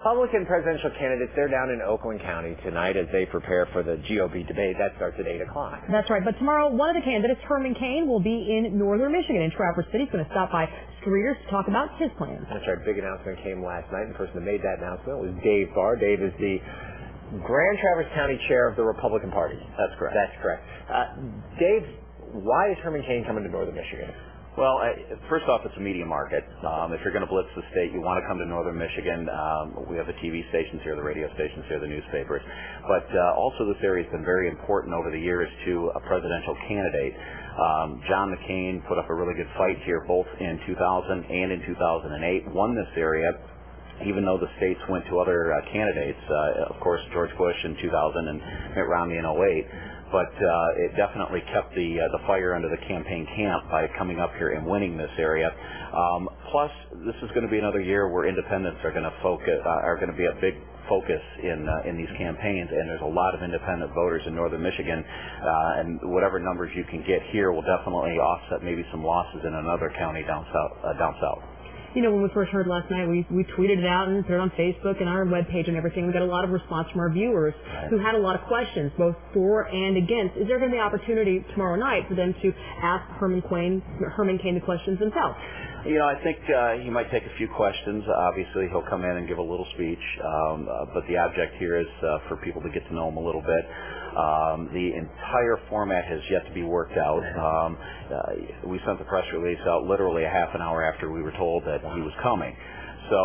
Republican presidential candidates, they're down in Oakland County tonight as they prepare for the GOP debate. That starts at 8 o'clock. That's right. But tomorrow, one of the candidates, Herman Cain, will be in northern Michigan, in Traverse City. He's going to stop by Streeters to talk about his plans. That's right. Big announcement came last night. The person that made that announcement was Dave Barr. Dave is the Grand Traverse County chair of the Republican Party. That's correct. That's correct. Dave, why is Herman Cain coming to northern Michigan? Well, first off, it's a media market. If you're going to blitz the state, you want to come to northern Michigan. We have the TV stations here, the radio stations here, the newspapers. But also this area has been very important over the years to a presidential candidate. John McCain put up a really good fight here both in 2000 and in 2008, won this area, even though the states went to other candidates. Of course, George Bush in 2000 and Mitt Romney in 2008. But it definitely kept the fire under the campaign camp by coming up here and winning this area. Plus, this is going to be another year where independents are going to be a big focus in these campaigns, and there's a lot of independent voters in northern Michigan, and whatever numbers you can get here will definitely offset maybe some losses in another county down south. You know, when we first heard last night, we tweeted it out and put it on Facebook and our webpage and everything. We got a lot of response from our viewers who had a lot of questions, both for and against. Is there going to be opportunity tomorrow night for them to ask Herman Cain the questions themselves? You know, I think he might take a few questions. Obviously, he'll come in and give a little speech, but the object here is for people to get to know him a little bit. The entire format has yet to be worked out. We sent the press release out literally a half an hour after we were told that he was coming. So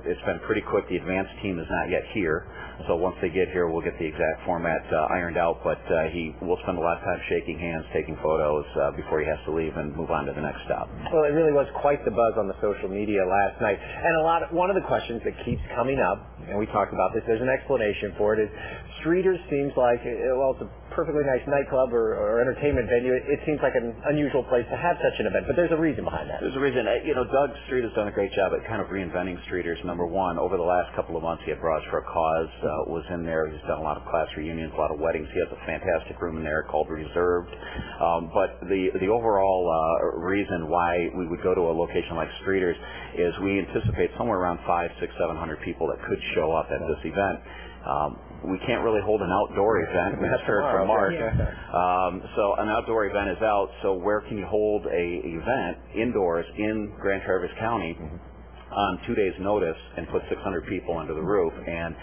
it's been pretty quick. The advance team is not yet here. So once they get here, we'll get the exact format ironed out. But he will spend a lot of time shaking hands, taking photos before he has to leave and move on to the next stop. Well, it really was quite the buzz on the social media last night. And one of the questions that keeps coming up, and we talked about this, there's an explanation for it, is Streeters seems like, well, it's a perfectly nice nightclub or entertainment venue. It seems like an unusual place to have such an event, but there's a reason behind that. There's a reason. You know, Doug Street has done a great job at kind of reinventing Streeters. Number one, over the last couple of months, he had Broads for a Cause was in there. He's done a lot of class reunions, a lot of weddings. He has a fantastic room in there called Reserved. But the overall reason why we would go to a location like Streeters is we anticipate somewhere around 500, 600, 700 people that could show up at this event. We can't really hold an outdoor event. We just heard from Marc. So an outdoor event is out. So where can you hold a event indoors in Grand Traverse County on 2 days' notice and put 600 people under the roof? And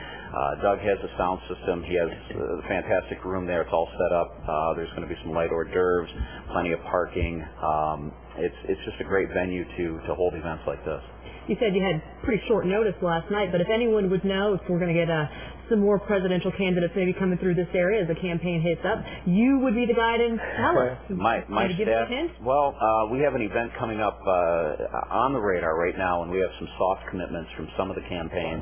Doug has a sound system. He has a fantastic room there. It's all set up. There's going to be some light hors d'oeuvres, plenty of parking. It's just a great venue to hold events like this. You said you had pretty short notice last night, but if anyone would know if we're going to get some more presidential candidates maybe coming through this area as the campaign hits up, you would be the guy to tell us. My staff. Well, we have an event coming up on the radar right now, and we have some soft commitments from some of the campaigns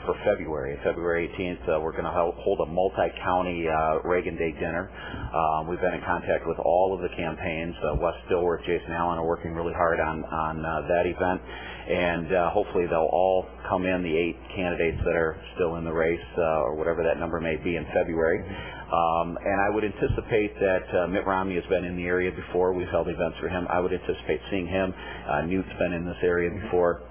for February. February 18th, we're going to hold a multi-county Reagan Day dinner. We've been in contact with all of the campaigns. Wes Dilworth, Jason Allen are working really hard on that event. And hopefully they'll all come in, the 8 candidates that are still in the race, or whatever that number may be in February. And I would anticipate that Mitt Romney has been in the area before. We've held events for him. I would anticipate seeing him. Newt's been in this area before.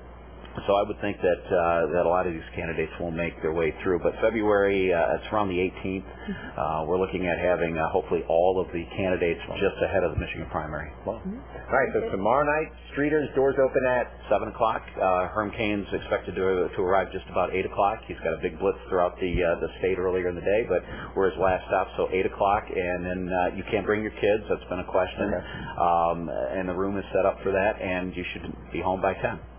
So I would think that a lot of these candidates will make their way through. But February, it's around the 18th. We're looking at having hopefully all of the candidates just ahead of the Michigan primary. Well, all right, so tomorrow night, Streeters, doors open at 7 o'clock. Herman Cain's expected to arrive just about 8 o'clock. He's got a big blitz throughout the state earlier in the day, but we're his last stop, so 8 o'clock. And then you can't bring your kids. That's been a question. And the room is set up for that, and you should be home by 10.